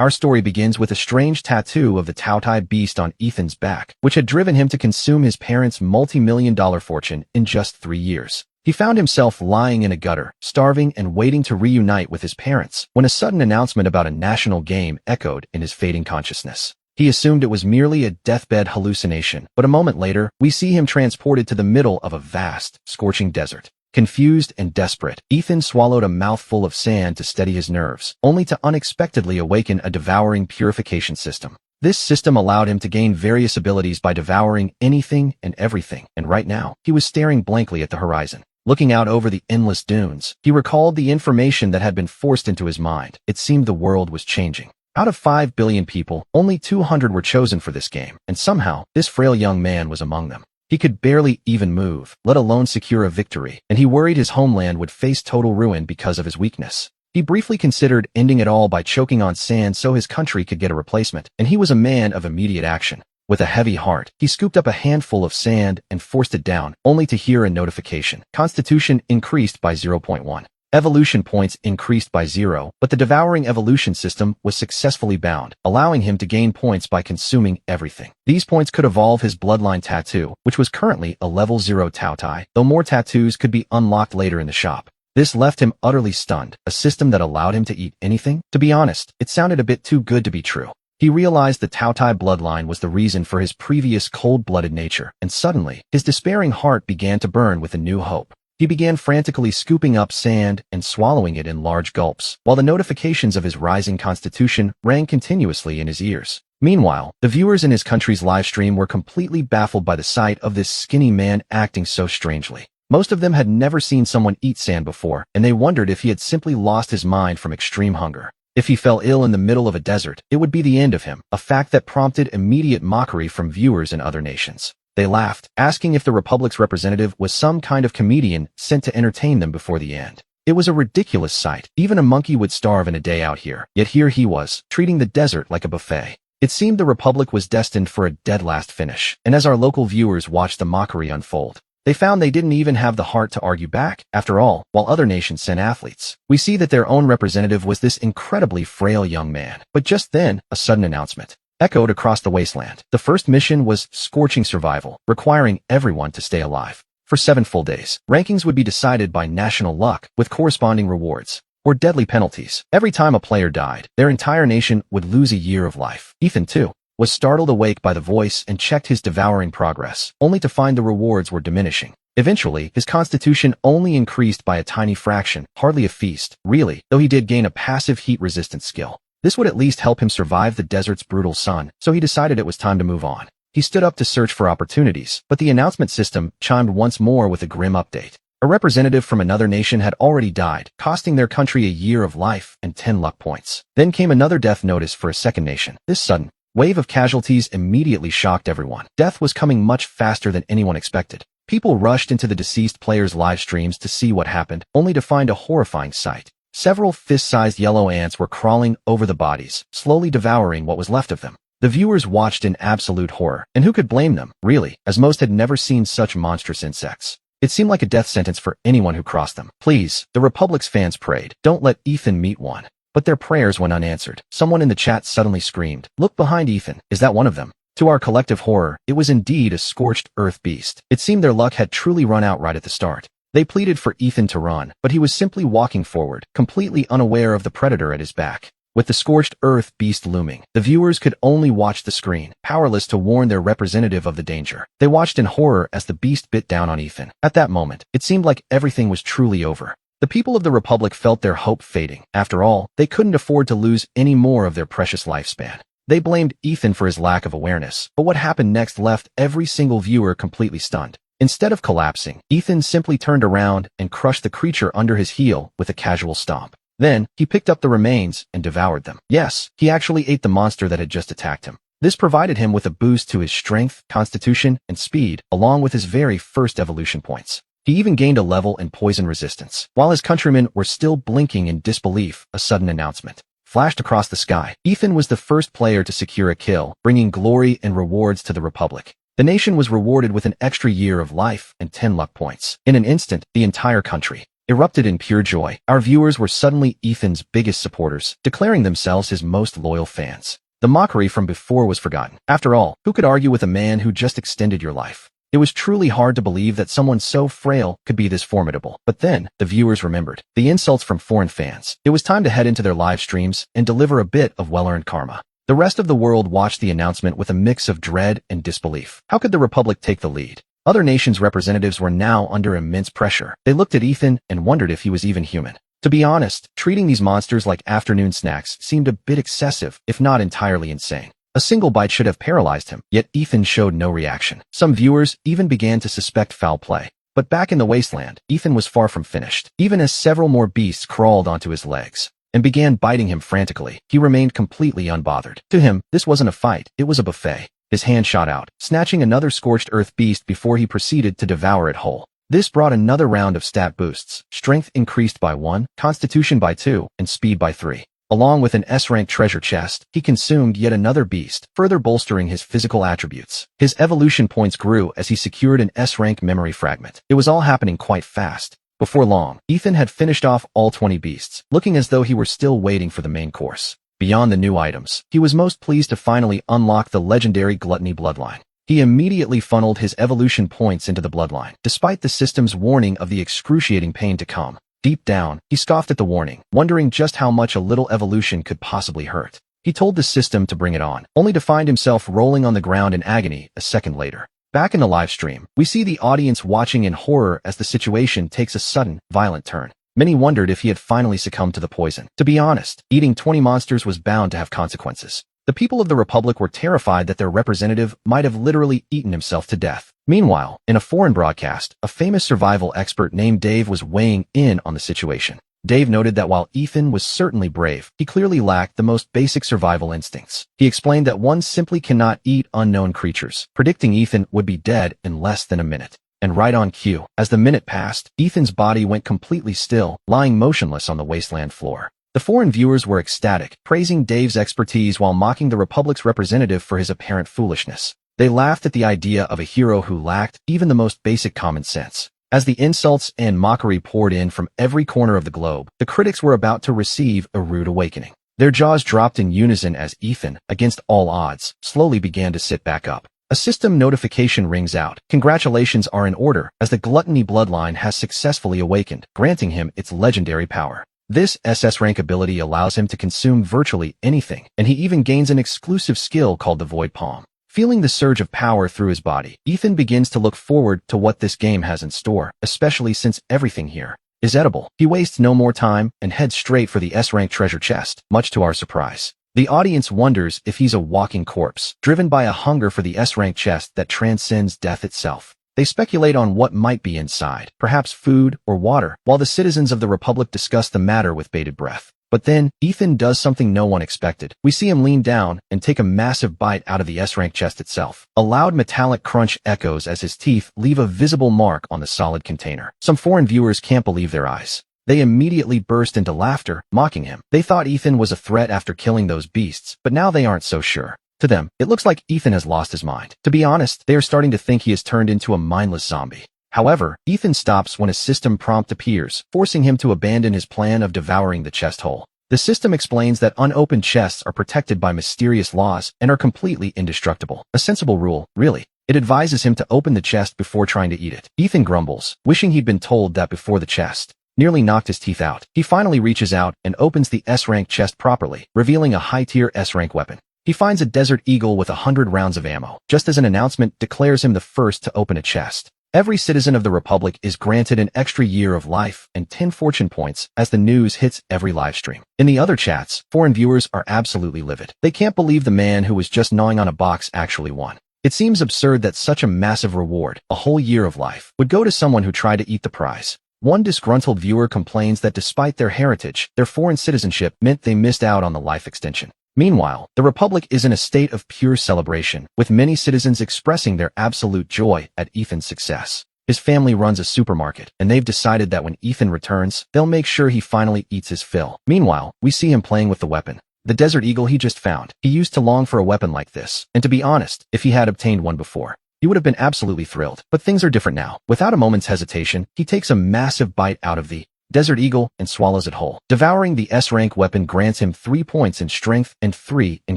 Our story begins with a strange tattoo of the Taotai beast on Ethan's back, which had driven him to consume his parents' multi-million-dollar fortune in just 3 years. He found himself lying in a gutter, starving and waiting to reunite with his parents, when a sudden announcement about a national game echoed in his fading consciousness. He assumed it was merely a deathbed hallucination, but a moment later, we see him transported to the middle of a vast, scorching desert. Confused and desperate, Ethan swallowed a mouthful of sand to steady his nerves, only to unexpectedly awaken a devouring purification system. This system allowed him to gain various abilities by devouring anything and everything, and right now, he was staring blankly at the horizon. Looking out over the endless dunes, he recalled the information that had been forced into his mind. It seemed the world was changing. Out of 5 billion people, only 200 were chosen for this game, and somehow, this frail young man was among them. He could barely even move, let alone secure a victory, and he worried his homeland would face total ruin because of his weakness. He briefly considered ending it all by choking on sand so his country could get a replacement, and he was a man of immediate action. With a heavy heart, he scooped up a handful of sand and forced it down, only to hear a notification. Constitution increased by 0.1. Evolution points increased by 0, but the devouring evolution system was successfully bound, allowing him to gain points by consuming everything. These points could evolve his bloodline tattoo, which was currently a level 0 Taotai, though more tattoos could be unlocked later in the shop. This left him utterly stunned, a system that allowed him to eat anything? To be honest, it sounded a bit too good to be true. He realized the Taotai bloodline was the reason for his previous cold-blooded nature, and suddenly, his despairing heart began to burn with a new hope. He began frantically scooping up sand and swallowing it in large gulps, while the notifications of his rising constitution rang continuously in his ears. Meanwhile, the viewers in his country's livestream were completely baffled by the sight of this skinny man acting so strangely. Most of them had never seen someone eat sand before, and they wondered if he had simply lost his mind from extreme hunger. If he fell ill in the middle of a desert, it would be the end of him, a fact that prompted immediate mockery from viewers in other nations. They laughed, asking if the Republic's representative was some kind of comedian sent to entertain them before the end. It was a ridiculous sight. Even a monkey would starve in a day out here, yet here he was, treating the desert like a buffet. It seemed the Republic was destined for a dead last finish, and as our local viewers watched the mockery unfold, they found they didn't even have the heart to argue back. After all, while other nations sent athletes, we see that their own representative was this incredibly frail young man. But just then, a sudden announcement echoed across the wasteland. The first mission was scorching survival, requiring everyone to stay alive. For 7 full days, rankings would be decided by national luck, with corresponding rewards, or deadly penalties. Every time a player died, their entire nation would lose a year of life. Ethan, too, was startled awake by the voice and checked his devouring progress, only to find the rewards were diminishing. Eventually, his constitution only increased by a tiny fraction, hardly a feast, really, though he did gain a passive heat-resistant skill. This would at least help him survive the desert's brutal sun, so he decided it was time to move on. He stood up to search for opportunities, but the announcement system chimed once more with a grim update. A representative from another nation had already died, costing their country a year of life and 10 luck points. Then came another death notice for a second nation. This sudden wave of casualties immediately shocked everyone. Death was coming much faster than anyone expected. People rushed into the deceased players' live streams to see what happened, only to find a horrifying sight. Several fist-sized yellow ants were crawling over the bodies, slowly devouring what was left of them. The viewers watched in absolute horror, and who could blame them, really, as most had never seen such monstrous insects. It seemed like a death sentence for anyone who crossed them. Please, the Republic's fans prayed, don't let Ethan meet one. But their prayers went unanswered. Someone in the chat suddenly screamed, "Look behind Ethan, is that one of them?" To our collective horror, it was indeed a scorched earth beast. It seemed their luck had truly run out right at the start. They pleaded for Ethan to run, but he was simply walking forward, completely unaware of the predator at his back. With the scorched earth beast looming, the viewers could only watch the screen, powerless to warn their representative of the danger. They watched in horror as the beast bit down on Ethan. At that moment, it seemed like everything was truly over. The people of the Republic felt their hope fading. After all, they couldn't afford to lose any more of their precious lifespan. They blamed Ethan for his lack of awareness, but what happened next left every single viewer completely stunned. Instead of collapsing, Ethan simply turned around and crushed the creature under his heel with a casual stomp. Then, he picked up the remains and devoured them. Yes, he actually ate the monster that had just attacked him. This provided him with a boost to his strength, constitution, and speed, along with his very first evolution points. He even gained a level in poison resistance. While his countrymen were still blinking in disbelief, a sudden announcement flashed across the sky. Ethan was the first player to secure a kill, bringing glory and rewards to the Republic. The nation was rewarded with an extra year of life and 10 luck points. In an instant, the entire country erupted in pure joy. Our viewers were suddenly Ethan's biggest supporters, declaring themselves his most loyal fans. The mockery from before was forgotten. After all, who could argue with a man who just extended your life? It was truly hard to believe that someone so frail could be this formidable. But then, the viewers remembered the insults from foreign fans. It was time to head into their live streams and deliver a bit of well-earned karma. The rest of the world watched the announcement with a mix of dread and disbelief. How could the Republic take the lead? Other nations' representatives were now under immense pressure. They looked at Ethan and wondered if he was even human. To be honest, treating these monsters like afternoon snacks seemed a bit excessive, if not entirely insane. A single bite should have paralyzed him, yet Ethan showed no reaction. Some viewers even began to suspect foul play. But back in the wasteland, Ethan was far from finished. Even as several more beasts crawled onto his legs and began biting him frantically, he remained completely unbothered. To him, this wasn't a fight, it was a buffet. His hand shot out, snatching another scorched earth beast before he proceeded to devour it whole. This brought another round of stat boosts. Strength increased by 1, constitution by 2, and speed by 3. Along with an S-rank treasure chest, he consumed yet another beast, further bolstering his physical attributes. His evolution points grew as he secured an S-rank memory fragment. It was all happening quite fast. Before long, Ethan had finished off all 20 beasts, looking as though he were still waiting for the main course. Beyond the new items, he was most pleased to finally unlock the legendary Gluttony bloodline. He immediately funneled his evolution points into the bloodline, despite the system's warning of the excruciating pain to come. Deep down, he scoffed at the warning, wondering just how much a little evolution could possibly hurt. He told the system to bring it on, only to find himself rolling on the ground in agony a second later. Back in the live stream, we see the audience watching in horror as the situation takes a sudden, violent turn. Many wondered if he had finally succumbed to the poison. To be honest, eating 20 monsters was bound to have consequences. The people of the Republic were terrified that their representative might have literally eaten himself to death. Meanwhile, in a foreign broadcast, a famous survival expert named Dave was weighing in on the situation. Dave noted that while Ethan was certainly brave, he clearly lacked the most basic survival instincts. He explained that one simply cannot eat unknown creatures, predicting Ethan would be dead in less than a minute. And right on cue, as the minute passed, Ethan's body went completely still, lying motionless on the wasteland floor. The foreign viewers were ecstatic, praising Dave's expertise while mocking the Republic's representative for his apparent foolishness. They laughed at the idea of a hero who lacked even the most basic common sense. As the insults and mockery poured in from every corner of the globe, the critics were about to receive a rude awakening. Their jaws dropped in unison as Ethan, against all odds, slowly began to sit back up. A system notification rings out. Congratulations are in order, as the Gluttony bloodline has successfully awakened, granting him its legendary power. This SS rank ability allows him to consume virtually anything, and he even gains an exclusive skill called the Void Palm. Feeling the surge of power through his body, Ethan begins to look forward to what this game has in store, especially since everything here is edible. He wastes no more time and heads straight for the S-rank treasure chest, much to our surprise. The audience wonders if he's a walking corpse, driven by a hunger for the S-rank chest that transcends death itself. They speculate on what might be inside, perhaps food or water, while the citizens of the Republic discuss the matter with bated breath. But then, Ethan does something no one expected. We see him lean down and take a massive bite out of the S-rank chest itself. A loud metallic crunch echoes as his teeth leave a visible mark on the solid container. Some foreign viewers can't believe their eyes. They immediately burst into laughter, mocking him. They thought Ethan was a threat after killing those beasts, but now they aren't so sure. To them, it looks like Ethan has lost his mind. To be honest, they are starting to think he has turned into a mindless zombie. However, Ethan stops when a system prompt appears, forcing him to abandon his plan of devouring the chest whole. The system explains that unopened chests are protected by mysterious laws and are completely indestructible. A sensible rule, really. It advises him to open the chest before trying to eat it. Ethan grumbles, wishing he'd been told that before the chest nearly knocked his teeth out. He finally reaches out and opens the S-rank chest properly, revealing a high-tier S-rank weapon. He finds a Desert Eagle with 100 rounds of ammo, just as an announcement declares him the first to open a chest. Every citizen of the Republic is granted an extra year of life and 10 fortune points as the news hits every livestream. In the other chats, foreign viewers are absolutely livid. They can't believe the man who was just gnawing on a box actually won. It seems absurd that such a massive reward, a whole year of life, would go to someone who tried to eat the prize. One disgruntled viewer complains that despite their heritage, their foreign citizenship meant they missed out on the life extension. Meanwhile, the Republic is in a state of pure celebration, with many citizens expressing their absolute joy at Ethan's success. His family runs a supermarket, and they've decided that when Ethan returns, they'll make sure he finally eats his fill. Meanwhile, we see him playing with the weapon. The Desert Eagle he just found. He used to long for a weapon like this, and to be honest, if he had obtained one before, he would have been absolutely thrilled. But things are different now. Without a moment's hesitation, he takes a massive bite out of the Desert Eagle, and swallows it whole. Devouring the S-rank weapon grants him 3 points in strength and 3 in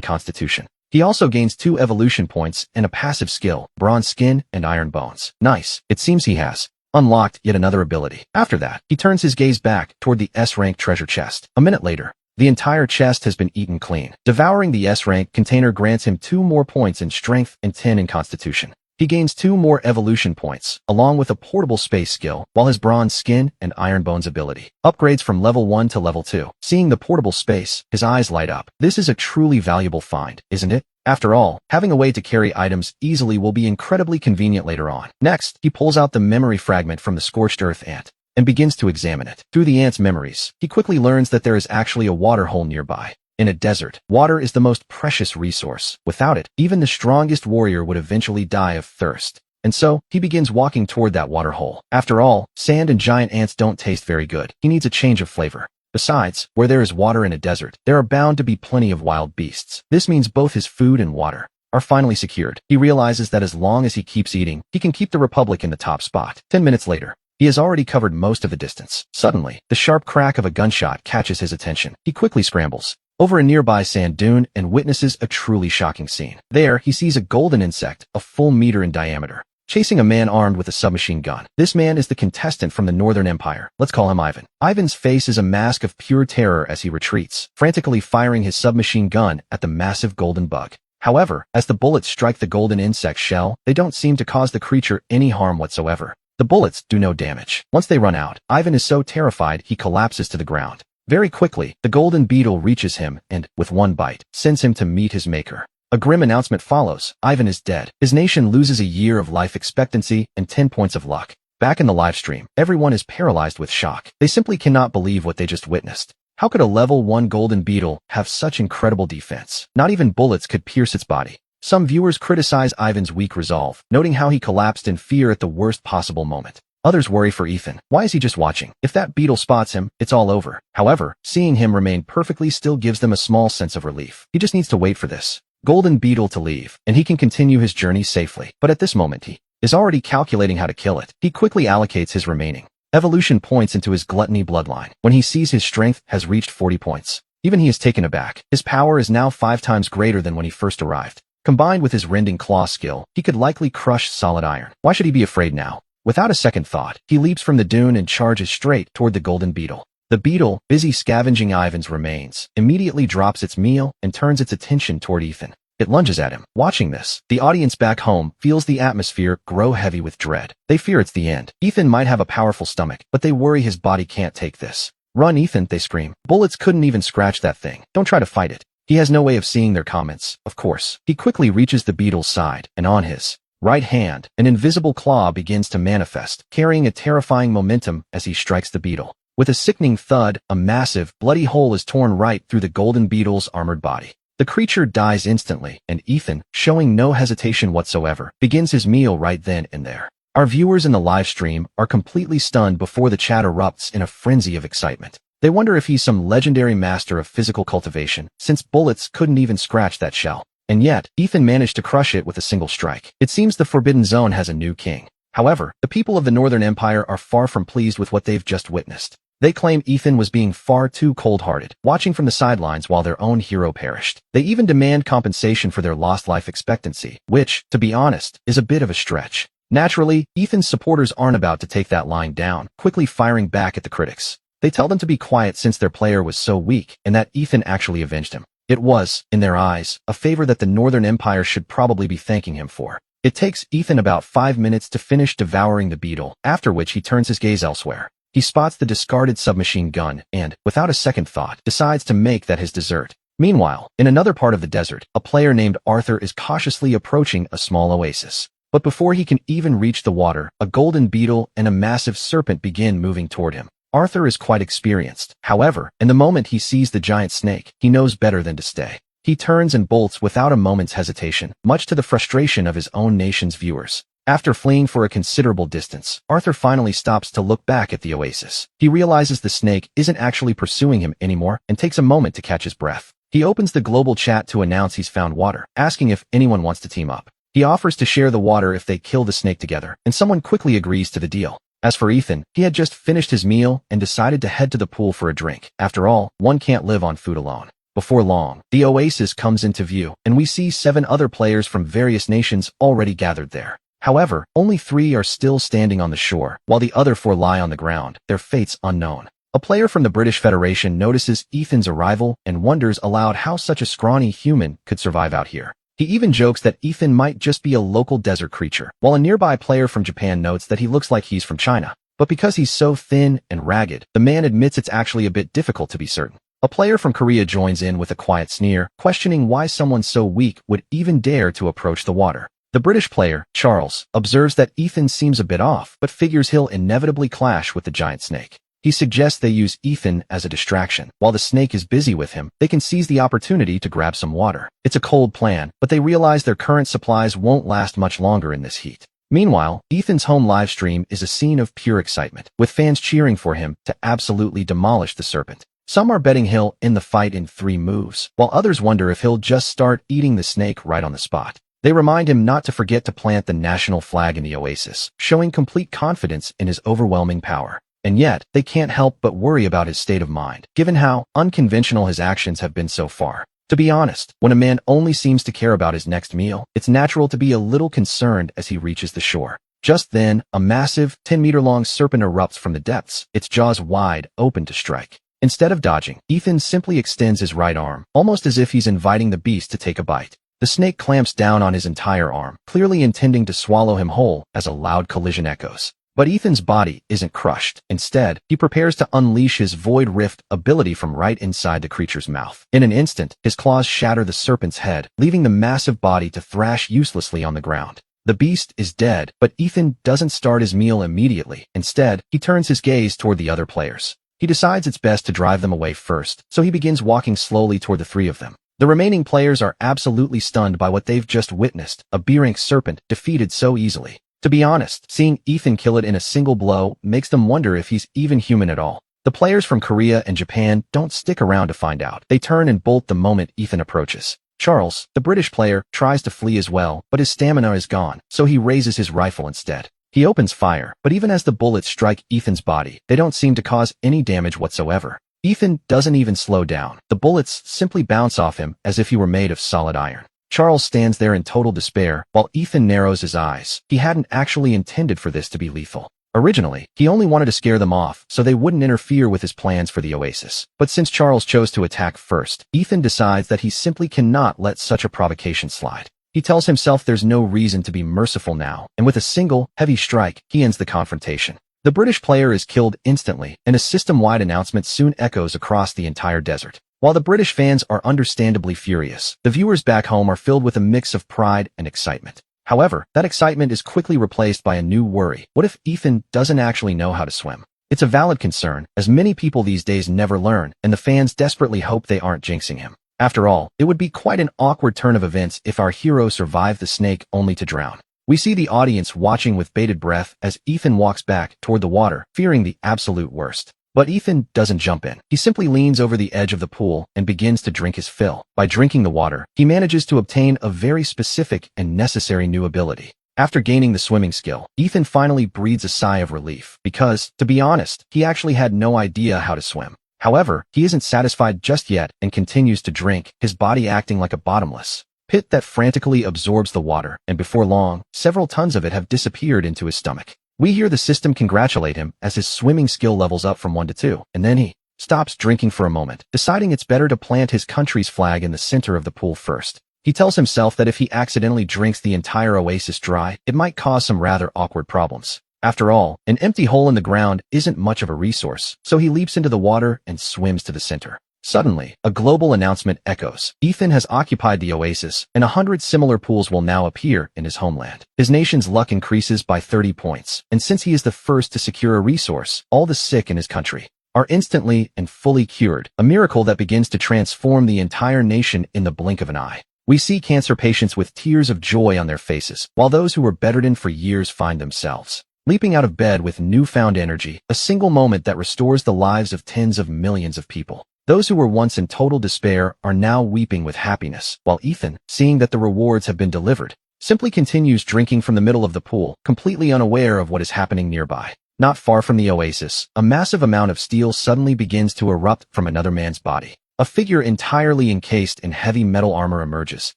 constitution. He also gains 2 evolution points and a passive skill, bronze skin and iron bones. Nice. It seems he has unlocked yet another ability. After that, he turns his gaze back toward the S-rank treasure chest. A minute later, the entire chest has been eaten clean. Devouring the S-rank container grants him 2 more points in strength and 10 in constitution. He gains 2 more evolution points, along with a portable space skill, while his bronze skin and iron bones ability upgrades from level 1 to level 2. Seeing the portable space, his eyes light up. This is a truly valuable find, isn't it? After all, having a way to carry items easily will be incredibly convenient later on. Next, he pulls out the memory fragment from the scorched earth ant and begins to examine it. Through the ant's memories, he quickly learns that there is actually a water hole nearby. In a desert, water is the most precious resource. Without it, even the strongest warrior would eventually die of thirst. And so, he begins walking toward that water hole. After all, sand and giant ants don't taste very good. He needs a change of flavor. Besides, where there is water in a desert, there are bound to be plenty of wild beasts. This means both his food and water are finally secured. He realizes that as long as he keeps eating, he can keep the Republic in the top spot. 10 minutes later, he has already covered most of the distance. Suddenly, the sharp crack of a gunshot catches his attention. He quickly scrambles over a nearby sand dune and witnesses a truly shocking scene. There, he sees a golden insect, a full meter in diameter, chasing a man armed with a submachine gun. This man is the contestant from the Northern Empire. Let's call him Ivan. Ivan's face is a mask of pure terror as he retreats, frantically firing his submachine gun at the massive golden bug. However, as the bullets strike the golden insect shell, they don't seem to cause the creature any harm whatsoever. The bullets do no damage. Once they run out, Ivan is so terrified he collapses to the ground. Very quickly, the golden beetle reaches him and, with one bite, sends him to meet his maker. A grim announcement follows. Ivan is dead. His nation loses a year of life expectancy and 10 points of luck. Back in the live stream, everyone is paralyzed with shock. They simply cannot believe what they just witnessed. How could a level 1 golden beetle have such incredible defense? Not even bullets could pierce its body. Some viewers criticize Ivan's weak resolve, noting how he collapsed in fear at the worst possible moment. Others worry for Ethan. Why is he just watching? If that beetle spots him, it's all over. However, seeing him remain perfectly still gives them a small sense of relief. He just needs to wait for this golden beetle to leave, and he can continue his journey safely. But at this moment, he is already calculating how to kill it. He quickly allocates his remaining evolution points into his gluttony bloodline. When he sees his strength has reached 40 points, even he is taken aback. His power is now 5 times greater than when he first arrived. Combined with his rending claw skill, he could likely crush solid iron. Why should he be afraid now? Without a second thought, he leaps from the dune and charges straight toward the golden beetle. The beetle, busy scavenging Ivan's remains, immediately drops its meal and turns its attention toward Ethan. It lunges at him. Watching this, the audience back home feels the atmosphere grow heavy with dread. They fear it's the end. Ethan might have a powerful stomach, but they worry his body can't take this. Run, Ethan, they scream. Bullets couldn't even scratch that thing. Don't try to fight it. He has no way of seeing their comments, of course. He quickly reaches the beetle's side, and on his right hand, an invisible claw begins to manifest, carrying a terrifying momentum as he strikes the beetle. With a sickening thud, a massive, bloody hole is torn right through the golden beetle's armored body. The creature dies instantly, and Ethan, showing no hesitation whatsoever, begins his meal right then and there. Our viewers in the live stream are completely stunned before the chat erupts in a frenzy of excitement. They wonder if he's some legendary master of physical cultivation, since bullets couldn't even scratch that shell. And yet, Ethan managed to crush it with a single strike. It seems the Forbidden Zone has a new king. However, the people of the Northern Empire are far from pleased with what they've just witnessed. They claim Ethan was being far too cold-hearted, watching from the sidelines while their own hero perished. They even demand compensation for their lost life expectancy, which, to be honest, is a bit of a stretch. Naturally, Ethan's supporters aren't about to take that lying down, quickly firing back at the critics. They tell them to be quiet since their player was so weak, and that Ethan actually avenged him. It was, in their eyes, a favor that the Northern Empire should probably be thanking him for. It takes Ethan about 5 minutes to finish devouring the beetle, after which he turns his gaze elsewhere. He spots the discarded submachine gun and, without a second thought, decides to make that his dessert. Meanwhile, in another part of the desert, a player named Arthur is cautiously approaching a small oasis. But before he can even reach the water, a golden beetle and a massive serpent begin moving toward him. Arthur is quite experienced. However, in the moment he sees the giant snake, he knows better than to stay. He turns and bolts without a moment's hesitation, much to the frustration of his own nation's viewers. After fleeing for a considerable distance, Arthur finally stops to look back at the oasis. He realizes the snake isn't actually pursuing him anymore and takes a moment to catch his breath. He opens the global chat to announce he's found water, asking if anyone wants to team up. He offers to share the water if they kill the snake together, and someone quickly agrees to the deal. As for Ethan, he had just finished his meal and decided to head to the pool for a drink. After all, one can't live on food alone. Before long, the oasis comes into view, and we see 7 other players from various nations already gathered there. However, only 3 are still standing on the shore, while the other 4 lie on the ground, their fates unknown. A player from the British Federation notices Ethan's arrival and wonders aloud how such a scrawny human could survive out here. He even jokes that Ethan might just be a local desert creature, while a nearby player from Japan notes that he looks like he's from China. But because he's so thin and ragged, the man admits it's actually a bit difficult to be certain. A player from Korea joins in with a quiet sneer, questioning why someone so weak would even dare to approach the water. The British player, Charles, observes that Ethan seems a bit off, but figures he'll inevitably clash with the giant snake. He suggests they use Ethan as a distraction. While the snake is busy with him, they can seize the opportunity to grab some water. It's a cold plan, but they realize their current supplies won't last much longer in this heat. Meanwhile, Ethan's home livestream is a scene of pure excitement, with fans cheering for him to absolutely demolish the serpent. Some are betting he'll end the fight in 3 moves, while others wonder if he'll just start eating the snake right on the spot. They remind him not to forget to plant the national flag in the oasis, showing complete confidence in his overwhelming power. And yet, they can't help but worry about his state of mind, given how unconventional his actions have been so far. To be honest, when a man only seems to care about his next meal, it's natural to be a little concerned as he reaches the shore. Just then, a massive, 10-meter-long serpent erupts from the depths, its jaws wide open to strike. Instead of dodging, Ethan simply extends his right arm, almost as if he's inviting the beast to take a bite. The snake clamps down on his entire arm, clearly intending to swallow him whole as a loud collision echoes. But Ethan's body isn't crushed. Instead, he prepares to unleash his Void Rift ability from right inside the creature's mouth. In an instant, his claws shatter the serpent's head, leaving the massive body to thrash uselessly on the ground. The beast is dead, but Ethan doesn't start his meal immediately. Instead, he turns his gaze toward the other players. He decides it's best to drive them away first, so he begins walking slowly toward the 3 of them. The remaining players are absolutely stunned by what they've just witnessed, a B-rank serpent defeated so easily. To be honest, seeing Ethan kill it in a single blow makes them wonder if he's even human at all. The players from Korea and Japan don't stick around to find out. They turn and bolt the moment Ethan approaches. Charles, the British player, tries to flee as well, but his stamina is gone, so he raises his rifle instead. He opens fire, but even as the bullets strike Ethan's body, they don't seem to cause any damage whatsoever. Ethan doesn't even slow down. The bullets simply bounce off him as if he were made of solid iron. Charles stands there in total despair, while Ethan narrows his eyes. He hadn't actually intended for this to be lethal. Originally, he only wanted to scare them off so they wouldn't interfere with his plans for the oasis. But since Charles chose to attack first, Ethan decides that he simply cannot let such a provocation slide. He tells himself there's no reason to be merciful now, and with a single, heavy strike, he ends the confrontation. The British player is killed instantly, and a system-wide announcement soon echoes across the entire desert. While the British fans are understandably furious, the viewers back home are filled with a mix of pride and excitement. However, that excitement is quickly replaced by a new worry. What if Ethan doesn't actually know how to swim? It's a valid concern, as many people these days never learn, and the fans desperately hope they aren't jinxing him. After all, it would be quite an awkward turn of events if our hero survived the snake only to drown. We see the audience watching with bated breath as Ethan walks back toward the water, fearing the absolute worst. But Ethan doesn't jump in. He simply leans over the edge of the pool and begins to drink his fill. By drinking the water, he manages to obtain a very specific and necessary new ability. After gaining the swimming skill, Ethan finally breathes a sigh of relief because, to be honest, he actually had no idea how to swim. However, he isn't satisfied just yet and continues to drink, his body acting like a bottomless pit that frantically absorbs the water, and before long, several tons of it have disappeared into his stomach. We hear the system congratulate him as his swimming skill levels up from 1 to 2, and then he stops drinking for a moment, deciding it's better to plant his country's flag in the center of the pool first. He tells himself that if he accidentally drinks the entire oasis dry, it might cause some rather awkward problems. After all, an empty hole in the ground isn't much of a resource, so he leaps into the water and swims to the center. Suddenly, a global announcement echoes. Ethan has occupied the oasis, and 100 similar pools will now appear in his homeland. His nation's luck increases by 30 points, and since he is the first to secure a resource, all the sick in his country are instantly and fully cured, a miracle that begins to transform the entire nation in the blink of an eye. We see cancer patients with tears of joy on their faces, while those who were bedridden for years find themselves leaping out of bed with newfound energy, a single moment that restores the lives of tens of millions of people. Those who were once in total despair are now weeping with happiness, while Ethan, seeing that the rewards have been delivered, simply continues drinking from the middle of the pool, completely unaware of what is happening nearby. Not far from the oasis, a massive amount of steel suddenly begins to erupt from another man's body. A figure entirely encased in heavy metal armor emerges,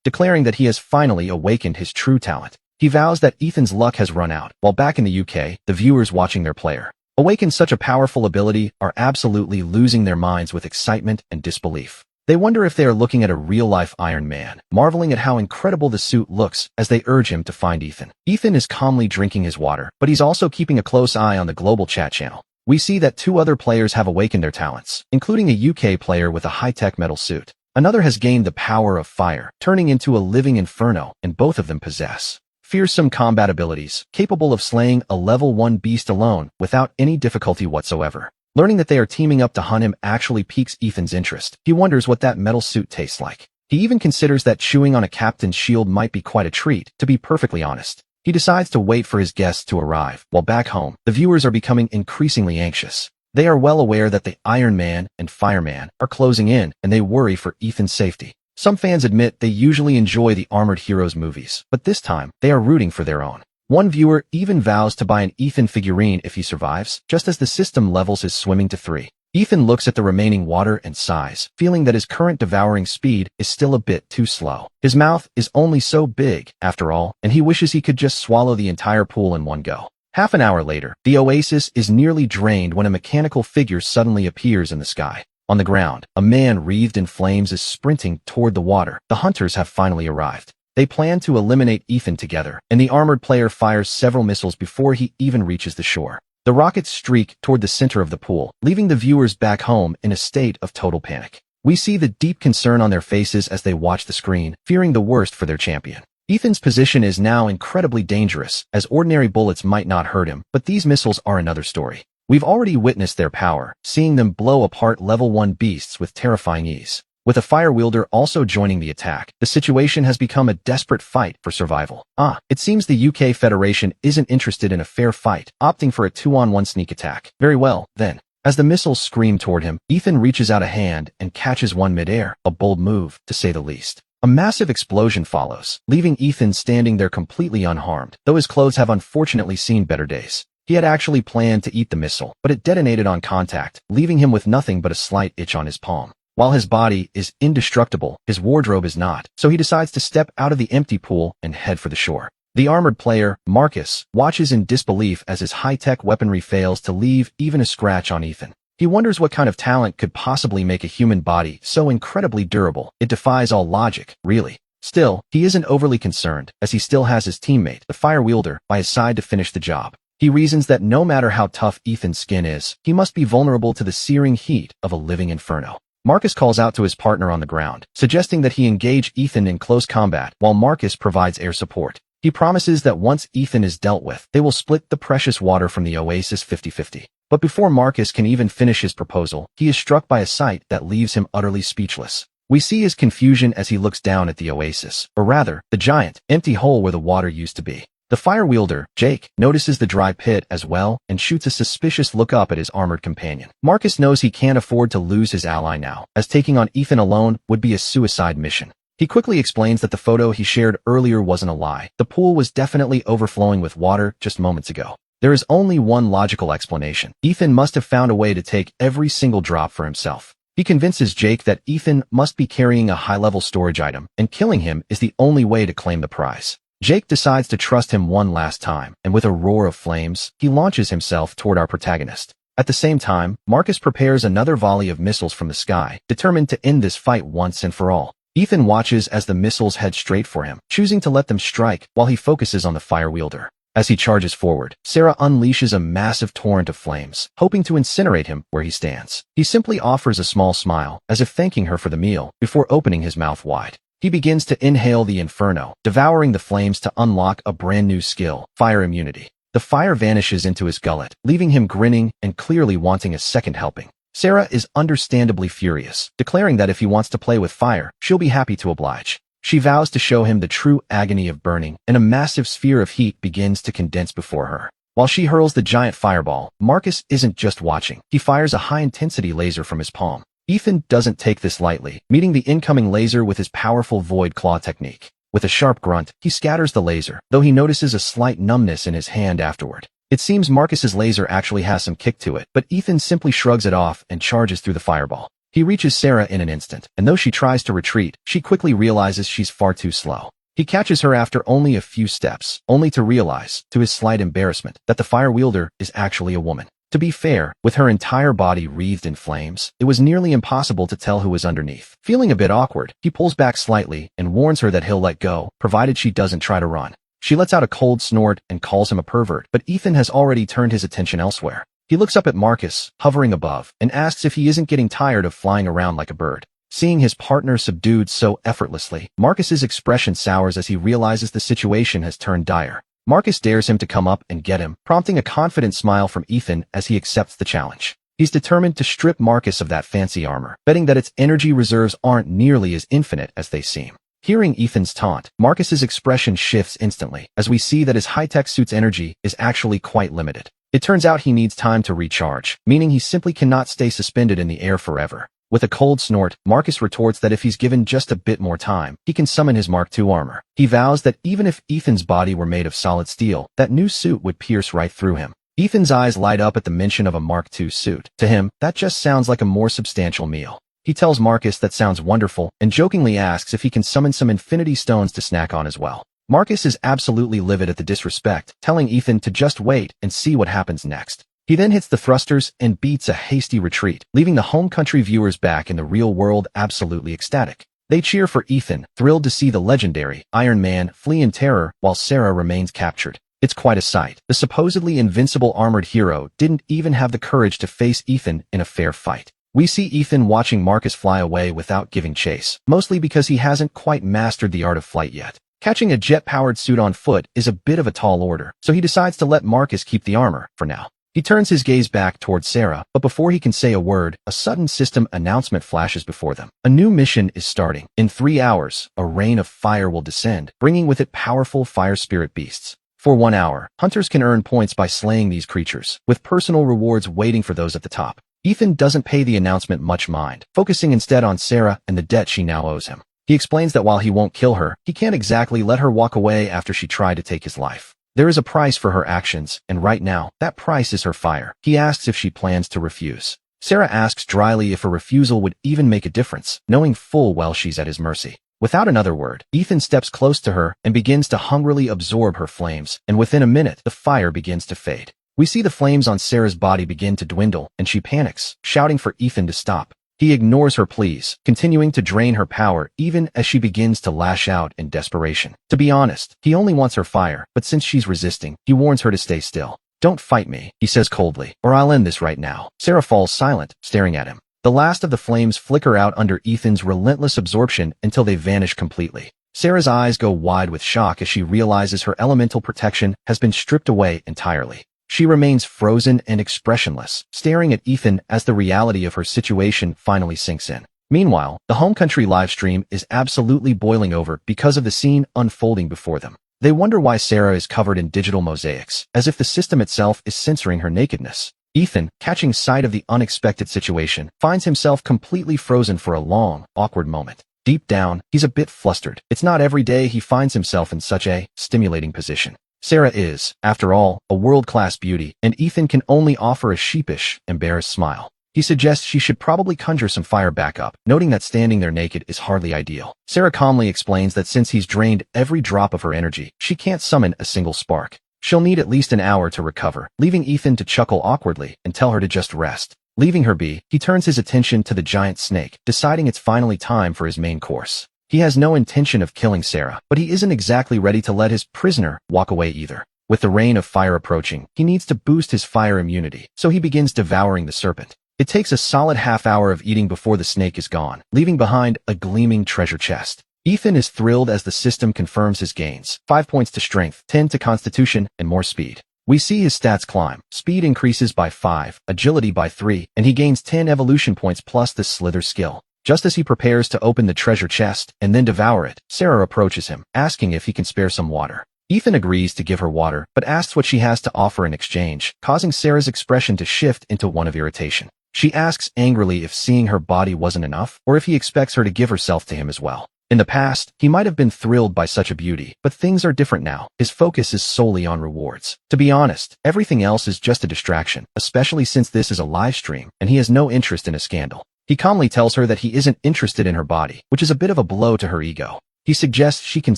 declaring that he has finally awakened his true talent. He vows that Ethan's luck has run out, while back in the UK, the viewers watching their player awaken such a powerful ability are absolutely losing their minds with excitement and disbelief. They wonder if they are looking at a real-life Iron Man, marveling at how incredible the suit looks as they urge him to find Ethan. Ethan is calmly drinking his water, but he's also keeping a close eye on the global chat channel. We see that 2 other players have awakened their talents, including a UK player with a high-tech metal suit. Another has gained the power of fire, turning into a living inferno, and both of them possess fearsome combat abilities, capable of slaying a level 1 beast alone without any difficulty whatsoever. Learning that they are teaming up to hunt him actually piques Ethan's interest. He wonders what that metal suit tastes like. He even considers that chewing on a captain's shield might be quite a treat, to be perfectly honest. He decides to wait for his guests to arrive, while back home, the viewers are becoming increasingly anxious. They are well aware that the Iron Man and Fireman are closing in, and they worry for Ethan's safety. Some fans admit they usually enjoy the Armored Heroes movies, but this time, they are rooting for their own. One viewer even vows to buy an Ethan figurine if he survives, just as the system levels his swimming to 3. Ethan looks at the remaining water and sighs, feeling that his current devouring speed is still a bit too slow. His mouth is only so big, after all, and he wishes he could just swallow the entire pool in one go. Half an hour later, the oasis is nearly drained when a mechanical figure suddenly appears in the sky. On the ground, a man wreathed in flames is sprinting toward the water. The hunters have finally arrived. They plan to eliminate Ethan together, and the armored player fires several missiles before he even reaches the shore. The rockets streak toward the center of the pool, leaving the viewers back home in a state of total panic. We see the deep concern on their faces as they watch the screen, fearing the worst for their champion. Ethan's position is now incredibly dangerous, as ordinary bullets might not hurt him, but these missiles are another story. We've already witnessed their power, seeing them blow apart level 1 beasts with terrifying ease. With a fire wielder also joining the attack, the situation has become a desperate fight for survival. It seems the UK Federation isn't interested in a fair fight, opting for a 2-on-1 sneak attack. Very well, then. As the missiles scream toward him, Ethan reaches out a hand and catches one midair, a bold move, to say the least. A massive explosion follows, leaving Ethan standing there completely unharmed, though his clothes have unfortunately seen better days. He had actually planned to eat the missile, but it detonated on contact, leaving him with nothing but a slight itch on his palm. While his body is indestructible, his wardrobe is not, so he decides to step out of the empty pool and head for the shore. The armored player, Marcus, watches in disbelief as his high-tech weaponry fails to leave even a scratch on Ethan. He wonders what kind of talent could possibly make a human body so incredibly durable. It defies all logic, really. Still, he isn't overly concerned, as he still has his teammate, the fire wielder, by his side to finish the job. He reasons that no matter how tough Ethan's skin is, he must be vulnerable to the searing heat of a living inferno. Marcus calls out to his partner on the ground, suggesting that he engage Ethan in close combat while Marcus provides air support. He promises that once Ethan is dealt with, they will split the precious water from the oasis 50-50. But before Marcus can even finish his proposal, he is struck by a sight that leaves him utterly speechless. We see his confusion as he looks down at the oasis, or rather, the giant, empty hole where the water used to be. The fire wielder, Jake, notices the dry pit as well and shoots a suspicious look up at his armored companion. Marcus knows he can't afford to lose his ally now, as taking on Ethan alone would be a suicide mission. He quickly explains that the photo he shared earlier wasn't a lie. The pool was definitely overflowing with water just moments ago. There is only one logical explanation. Ethan must have found a way to take every single drop for himself. He convinces Jake that Ethan must be carrying a high-level storage item, and killing him is the only way to claim the prize. Jake decides to trust him one last time, and with a roar of flames, he launches himself toward our protagonist. At the same time, Marcus prepares another volley of missiles from the sky, determined to end this fight once and for all. Ethan watches as the missiles head straight for him, choosing to let them strike while he focuses on the fire wielder. As he charges forward, Sarah unleashes a massive torrent of flames, hoping to incinerate him where he stands. He simply offers a small smile, as if thanking her for the meal, before opening his mouth wide. He begins to inhale the inferno, devouring the flames to unlock a brand new skill, fire immunity. The fire vanishes into his gullet, leaving him grinning and clearly wanting a second helping. Sarah is understandably furious, declaring that if he wants to play with fire, she'll be happy to oblige. She vows to show him the true agony of burning, and a massive sphere of heat begins to condense before her. While she hurls the giant fireball, Marcus isn't just watching. He fires a high-intensity laser from his palm. Ethan doesn't take this lightly, meeting the incoming laser with his powerful void claw technique. With a sharp grunt, he scatters the laser, though he notices a slight numbness in his hand afterward. It seems Marcus's laser actually has some kick to it, but Ethan simply shrugs it off and charges through the fireball. He reaches Sarah in an instant, and though she tries to retreat, she quickly realizes she's far too slow. He catches her after only a few steps, only to realize, to his slight embarrassment, that the fire wielder is actually a woman. To be fair, with her entire body wreathed in flames, it was nearly impossible to tell who was underneath. Feeling a bit awkward, he pulls back slightly and warns her that he'll let go, provided she doesn't try to run. She lets out a cold snort and calls him a pervert, but Ethan has already turned his attention elsewhere. He looks up at Marcus, hovering above, and asks if he isn't getting tired of flying around like a bird. Seeing his partner subdued so effortlessly, Marcus's expression sours as he realizes the situation has turned dire. Marcus dares him to come up and get him, prompting a confident smile from Ethan as he accepts the challenge. He's determined to strip Marcus of that fancy armor, betting that its energy reserves aren't nearly as infinite as they seem. Hearing Ethan's taunt, Marcus's expression shifts instantly, as we see that his high-tech suit's energy is actually quite limited. It turns out he needs time to recharge, meaning he simply cannot stay suspended in the air forever. With a cold snort, Marcus retorts that if he's given just a bit more time, he can summon his Mark II armor. He vows that even if Ethan's body were made of solid steel, that new suit would pierce right through him. Ethan's eyes light up at the mention of a Mark II suit. To him, that just sounds like a more substantial meal. He tells Marcus that sounds wonderful and jokingly asks if he can summon some infinity stones to snack on as well. Marcus is absolutely livid at the disrespect, telling Ethan to just wait and see what happens next. He then hits the thrusters and beats a hasty retreat, leaving the home country viewers back in the real world absolutely ecstatic. They cheer for Ethan, thrilled to see the legendary Iron Man flee in terror while Sarah remains captured. It's quite a sight. The supposedly invincible armored hero didn't even have the courage to face Ethan in a fair fight. We see Ethan watching Marcus fly away without giving chase, mostly because he hasn't quite mastered the art of flight yet. Catching a jet-powered suit on foot is a bit of a tall order, so he decides to let Marcus keep the armor, for now. He turns his gaze back towards Sarah, but before he can say a word, a sudden system announcement flashes before them. A new mission is starting. In 3 hours, a rain of fire will descend, bringing with it powerful fire spirit beasts. For 1 hour, hunters can earn points by slaying these creatures, with personal rewards waiting for those at the top. Ethan doesn't pay the announcement much mind, focusing instead on Sarah and the debt she now owes him. He explains that while he won't kill her, he can't exactly let her walk away after she tried to take his life. There is a price for her actions, and right now, that price is her fire. He asks if she plans to refuse. Sarah asks dryly if a refusal would even make a difference, knowing full well she's at his mercy. Without another word, Ethan steps close to her and begins to hungrily absorb her flames, and within a minute, the fire begins to fade. We see the flames on Sarah's body begin to dwindle, and she panics, shouting for Ethan to stop. He ignores her pleas, continuing to drain her power even as she begins to lash out in desperation. To be honest, he only wants her fire, but since she's resisting, he warns her to stay still. "Don't fight me," he says coldly, "or I'll end this right now." Sarah falls silent, staring at him. The last of the flames flicker out under Ethan's relentless absorption until they vanish completely. Sarah's eyes go wide with shock as she realizes her elemental protection has been stripped away entirely. She remains frozen and expressionless, staring at Ethan as the reality of her situation finally sinks in. Meanwhile, the home country livestream is absolutely boiling over because of the scene unfolding before them. They wonder why Sarah is covered in digital mosaics, as if the system itself is censoring her nakedness. Ethan, catching sight of the unexpected situation, finds himself completely frozen for a long, awkward moment. Deep down, he's a bit flustered. It's not every day he finds himself in such a stimulating position. Sarah is, after all, a world-class beauty, and Ethan can only offer a sheepish, embarrassed smile. He suggests she should probably conjure some fire back up, noting that standing there naked is hardly ideal. Sarah calmly explains that since he's drained every drop of her energy, she can't summon a single spark. She'll need at least an hour to recover, leaving Ethan to chuckle awkwardly and tell her to just rest. Leaving her be, he turns his attention to the giant snake, deciding it's finally time for his main course. He has no intention of killing Sarah, but he isn't exactly ready to let his prisoner walk away either. With the rain of fire approaching, he needs to boost his fire immunity, so he begins devouring the serpent. It takes a solid half hour of eating before the snake is gone, leaving behind a gleaming treasure chest. Ethan is thrilled as the system confirms his gains: 5 points to strength, 10 to constitution, and more speed. We see his stats climb. Speed increases by 5, agility by 3, and he gains 10 evolution points plus the slither skill. Just as he prepares to open the treasure chest and then devour it, Sarah approaches him, asking if he can spare some water. Ethan agrees to give her water, but asks what she has to offer in exchange, causing Sarah's expression to shift into one of irritation. She asks angrily if seeing her body wasn't enough, or if he expects her to give herself to him as well. In the past, he might have been thrilled by such a beauty, but things are different now. His focus is solely on rewards. To be honest, everything else is just a distraction, especially since this is a live stream, and he has no interest in a scandal. He calmly tells her that he isn't interested in her body, which is a bit of a blow to her ego. He suggests she can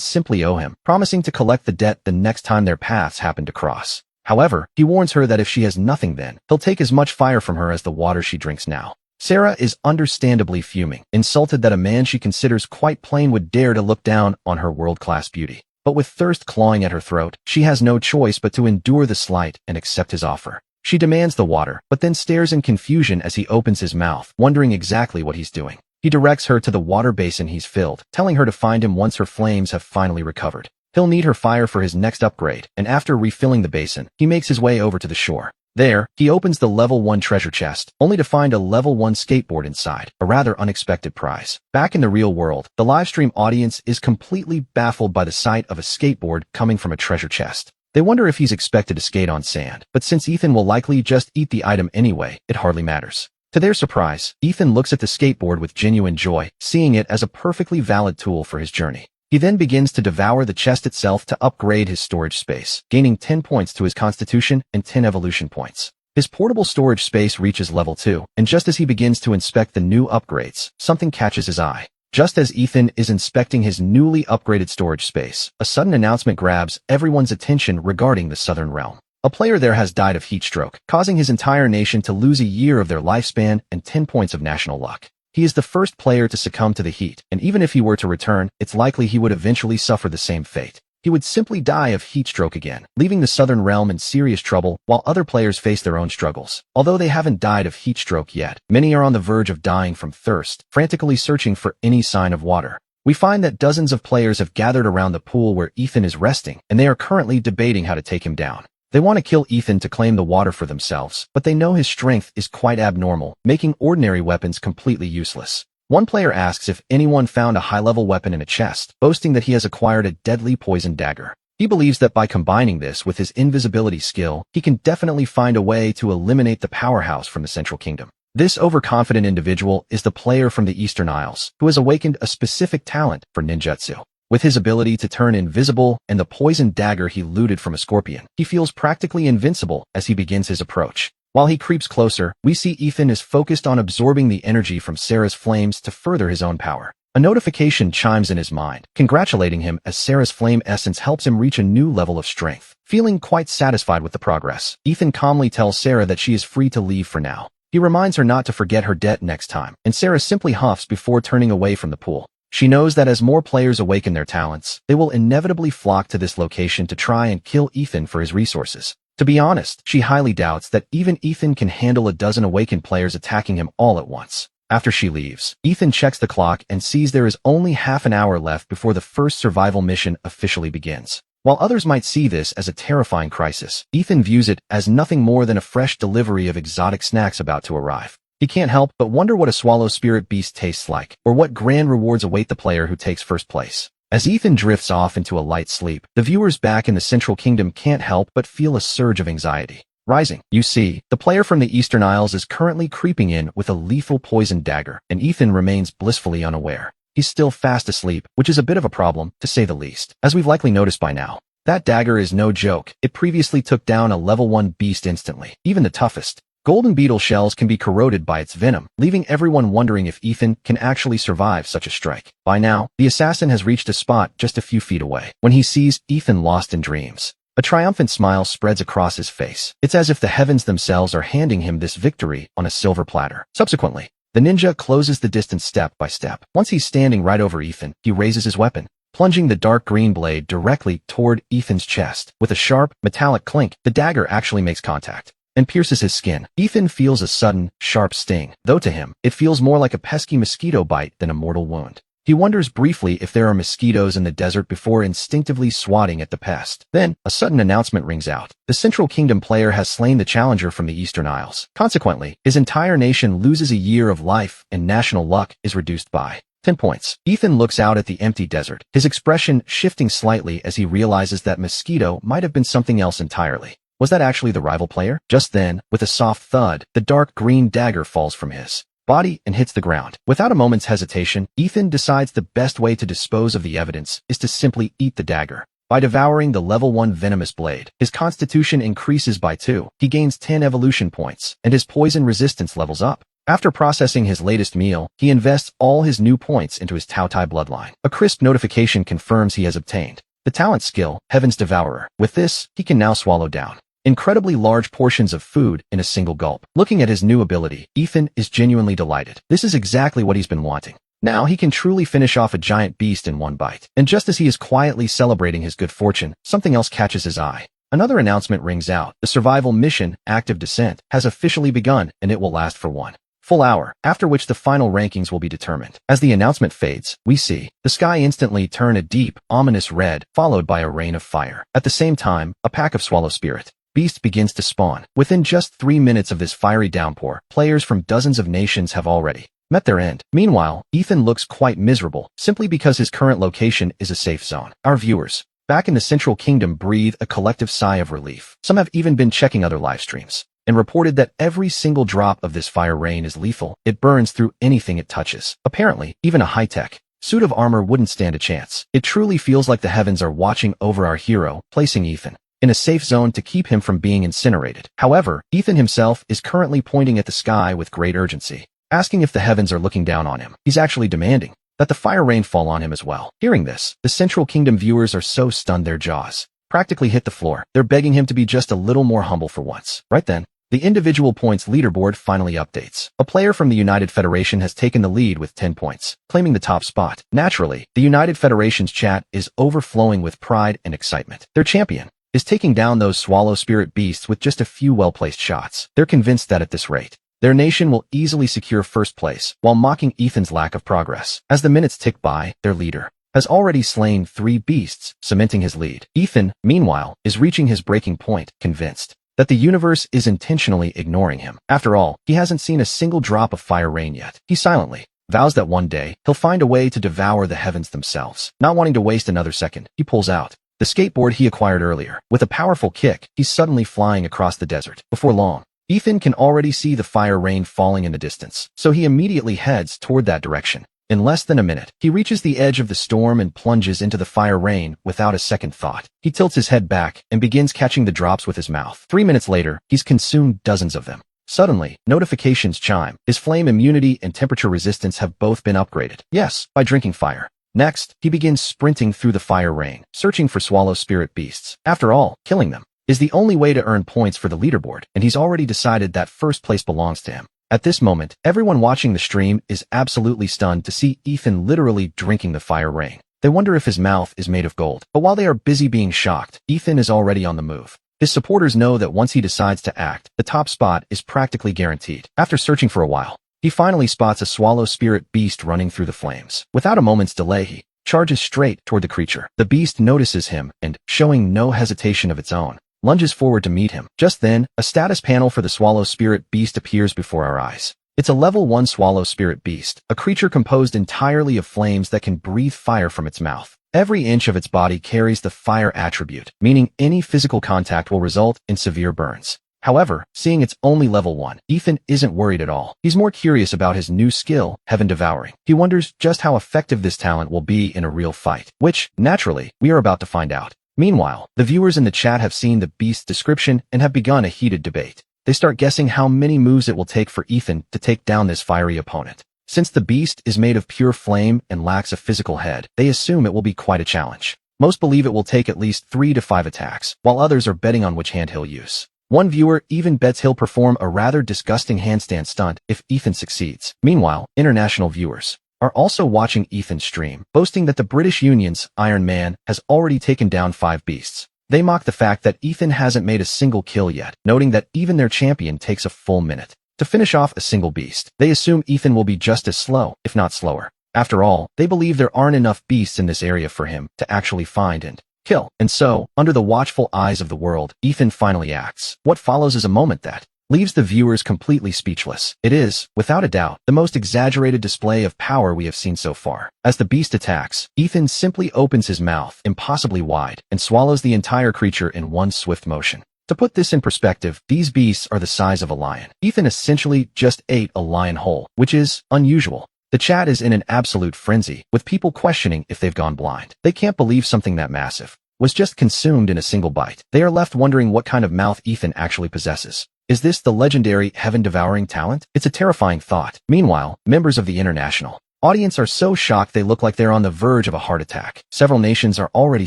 simply owe him, promising to collect the debt the next time their paths happen to cross. However, he warns her that if she has nothing then, he'll take as much fire from her as the water she drinks now. Sarah is understandably fuming, insulted that a man she considers quite plain would dare to look down on her world-class beauty. But with thirst clawing at her throat, she has no choice but to endure the slight and accept his offer. She demands the water, but then stares in confusion as he opens his mouth, wondering exactly what he's doing. He directs her to the water basin he's filled, telling her to find him once her flames have finally recovered. He'll need her fire for his next upgrade, and after refilling the basin, he makes his way over to the shore. There, he opens the level 1 treasure chest, only to find a level 1 skateboard inside, a rather unexpected prize. Back in the real world, the livestream audience is completely baffled by the sight of a skateboard coming from a treasure chest. They wonder if he's expected to skate on sand, but since Ethan will likely just eat the item anyway, it hardly matters. To their surprise, Ethan looks at the skateboard with genuine joy, seeing it as a perfectly valid tool for his journey. He then begins to devour the chest itself to upgrade his storage space, gaining 10 points to his constitution and 10 evolution points. His portable storage space reaches level 2, and just as he begins to inspect the new upgrades, something catches his eye. Just as Ethan is inspecting his newly upgraded storage space, a sudden announcement grabs everyone's attention regarding the Southern Realm. A player there has died of heat stroke, causing his entire nation to lose a year of their lifespan and 10 points of national luck. He is the first player to succumb to the heat, and even if he were to return, it's likely he would eventually suffer the same fate. He would simply die of heat stroke again, leaving the Southern Realm in serious trouble while other players face their own struggles. Although they haven't died of heat stroke yet, many are on the verge of dying from thirst, frantically searching for any sign of water. We find that dozens of players have gathered around the pool where Ethan is resting, and they are currently debating how to take him down. They want to kill Ethan to claim the water for themselves, but they know his strength is quite abnormal, making ordinary weapons completely useless. One player asks if anyone found a high-level weapon in a chest, boasting that he has acquired a deadly poison dagger. He believes that by combining this with his invisibility skill, he can definitely find a way to eliminate the powerhouse from the Central Kingdom. This overconfident individual is the player from the Eastern Isles, who has awakened a specific talent for ninjutsu. With his ability to turn invisible and the poison dagger he looted from a scorpion, he feels practically invincible as he begins his approach. While he creeps closer, we see Ethan is focused on absorbing the energy from Sarah's flames to further his own power. A notification chimes in his mind, congratulating him as Sarah's flame essence helps him reach a new level of strength. Feeling quite satisfied with the progress, Ethan calmly tells Sarah that she is free to leave for now. He reminds her not to forget her debt next time, and Sarah simply huffs before turning away from the pool. She knows that as more players awaken their talents, they will inevitably flock to this location to try and kill Ethan for his resources. To be honest, she highly doubts that even Ethan can handle a dozen awakened players attacking him all at once. After she leaves, Ethan checks the clock and sees there is only half an hour left before the first survival mission officially begins. While others might see this as a terrifying crisis, Ethan views it as nothing more than a fresh delivery of exotic snacks about to arrive. He can't help but wonder what a swallow spirit beast tastes like, or what grand rewards await the player who takes first place. As Ethan drifts off into a light sleep, the viewers back in the Central Kingdom can't help but feel a surge of anxiety rising. You see, the player from the Eastern Isles is currently creeping in with a lethal poison dagger, and Ethan remains blissfully unaware. He's still fast asleep, which is a bit of a problem, to say the least, as we've likely noticed by now. That dagger is no joke. It previously took down a level 1 beast instantly, even the toughest. Golden beetle shells can be corroded by its venom, leaving everyone wondering if Ethan can actually survive such a strike. By now, the assassin has reached a spot just a few feet away, when he sees Ethan lost in dreams. A triumphant smile spreads across his face. It's as if the heavens themselves are handing him this victory on a silver platter. Subsequently, the ninja closes the distance step by step. Once he's standing right over Ethan, he raises his weapon, plunging the dark green blade directly toward Ethan's chest. With a sharp, metallic clink, the dagger actually makes contact and pierces his skin. Ethan feels a sudden, sharp sting, though to him, it feels more like a pesky mosquito bite than a mortal wound. He wonders briefly if there are mosquitoes in the desert before instinctively swatting at the pest. Then, a sudden announcement rings out. The Central Kingdom player has slain the challenger from the Eastern Isles. Consequently, his entire nation loses a year of life and national luck is reduced by 10 points. Ethan looks out at the empty desert, his expression shifting slightly as he realizes that mosquito might have been something else entirely. Was that actually the rival player? Just then, with a soft thud, the dark green dagger falls from his body and hits the ground. Without a moment's hesitation, Ethan decides the best way to dispose of the evidence is to simply eat the dagger. By devouring the level 1 venomous blade, his constitution increases by 2, he gains 10 evolution points, and his poison resistance levels up. After processing his latest meal, he invests all his new points into his Taotai bloodline. A crisp notification confirms he has obtained the talent skill, Heaven's Devourer. With this, he can now swallow down incredibly large portions of food in a single gulp. Looking at his new ability, Ethan is genuinely delighted. This is exactly what he's been wanting. Now he can truly finish off a giant beast in one bite. And just as he is quietly celebrating his good fortune, something else catches his eye. Another announcement rings out. The survival mission, Active Descent, has officially begun, and it will last for 1 full hour, after which the final rankings will be determined. As the announcement fades, we see the sky instantly turn a deep, ominous red, followed by a rain of fire. At the same time, a pack of Swallow Spirit beasts begins to spawn. Within just 3 minutes of this fiery downpour, players from dozens of nations have already met their end. Meanwhile, Ethan looks quite miserable, simply because his current location is a safe zone. Our viewers, back in the Central Kingdom, breathe a collective sigh of relief. Some have even been checking other live streams and reported that every single drop of this fire rain is lethal. It burns through anything it touches. Apparently, even a high-tech suit of armor wouldn't stand a chance. It truly feels like the heavens are watching over our hero, placing Ethan in a safe zone to keep him from being incinerated. However, Ethan himself is currently pointing at the sky with great urgency, asking if the heavens are looking down on him. He's actually demanding that the fire rain fall on him as well. Hearing this, the Central Kingdom viewers are so stunned their jaws practically hit the floor. They're begging him to be just a little more humble for once. Right then, the individual points leaderboard finally updates. A player from the United Federation has taken the lead with 10 points, claiming the top spot. Naturally, the United Federation's chat is overflowing with pride and excitement. Their champion is taking down those Swallow Spirit beasts with just a few well-placed shots. They're convinced that at this rate, their nation will easily secure first place, while mocking Ethan's lack of progress. As the minutes tick by, their leader has already slain 3 beasts, cementing his lead. Ethan, meanwhile, is reaching his breaking point, convinced that the universe is intentionally ignoring him. After all, he hasn't seen a single drop of fire rain yet. He silently vows that one day, he'll find a way to devour the heavens themselves. Not wanting to waste another second, he pulls out the skateboard he acquired earlier. With a powerful kick, he's suddenly flying across the desert. Before long, Ethan can already see the fire rain falling in the distance, so he immediately heads toward that direction. In less than a minute, he reaches the edge of the storm and plunges into the fire rain without a second thought. He tilts his head back and begins catching the drops with his mouth. 3 minutes later, he's consumed dozens of them. Suddenly, notifications chime. His flame immunity and temperature resistance have both been upgraded. Yes, by drinking fire. Next, he begins sprinting through the fire rain, searching for Swallow Spirit beasts. After all, killing them is the only way to earn points for the leaderboard, and he's already decided that first place belongs to him. At this moment, everyone watching the stream is absolutely stunned to see Ethan literally drinking the fire rain. They wonder if his mouth is made of gold. But while they are busy being shocked, Ethan is already on the move. His supporters know that once he decides to act, the top spot is practically guaranteed. After searching for a while, he finally spots a Swallow Spirit beast running through the flames. Without a moment's delay, he charges straight toward the creature. The beast notices him and, showing no hesitation of its own, lunges forward to meet him. Just then, a status panel for the Swallow Spirit beast appears before our eyes. It's a level 1 Swallow Spirit beast, a creature composed entirely of flames that can breathe fire from its mouth. Every inch of its body carries the fire attribute, meaning any physical contact will result in severe burns. However, seeing it's only level 1, Ethan isn't worried at all. He's more curious about his new skill, Heaven Devouring. He wonders just how effective this talent will be in a real fight, which, naturally, we are about to find out. Meanwhile, the viewers in the chat have seen the beast's description and have begun a heated debate. They start guessing how many moves it will take for Ethan to take down this fiery opponent. Since the beast is made of pure flame and lacks a physical head, they assume it will be quite a challenge. Most believe it will take at least 3 to 5 attacks, while others are betting on which hand he'll use. One viewer even bets he'll perform a rather disgusting handstand stunt if Ethan succeeds. Meanwhile, international viewers are also watching Ethan's stream, boasting that the British Union's Iron Man has already taken down 5 beasts. They mock the fact that Ethan hasn't made a single kill yet, noting that even their champion takes a full minute to finish off a single beast. They assume Ethan will be just as slow, if not slower. After all, they believe there aren't enough beasts in this area for him to actually find and kill. And so, under the watchful eyes of the world, Ethan finally acts. What follows is a moment that leaves the viewers completely speechless. It is, without a doubt, the most exaggerated display of power we have seen so far. As the beast attacks, Ethan simply opens his mouth impossibly wide and swallows the entire creature in one swift motion. To put this in perspective, these beasts are the size of a lion. Ethan essentially just ate a lion whole, which is unusual. The chat is in an absolute frenzy, with people questioning if they've gone blind. They can't believe something that massive was just consumed in a single bite. They are left wondering what kind of mouth Ethan actually possesses. Is this the legendary heaven-devouring talent? It's a terrifying thought. Meanwhile, members of the international audience are so shocked they look like they're on the verge of a heart attack. Several nations are already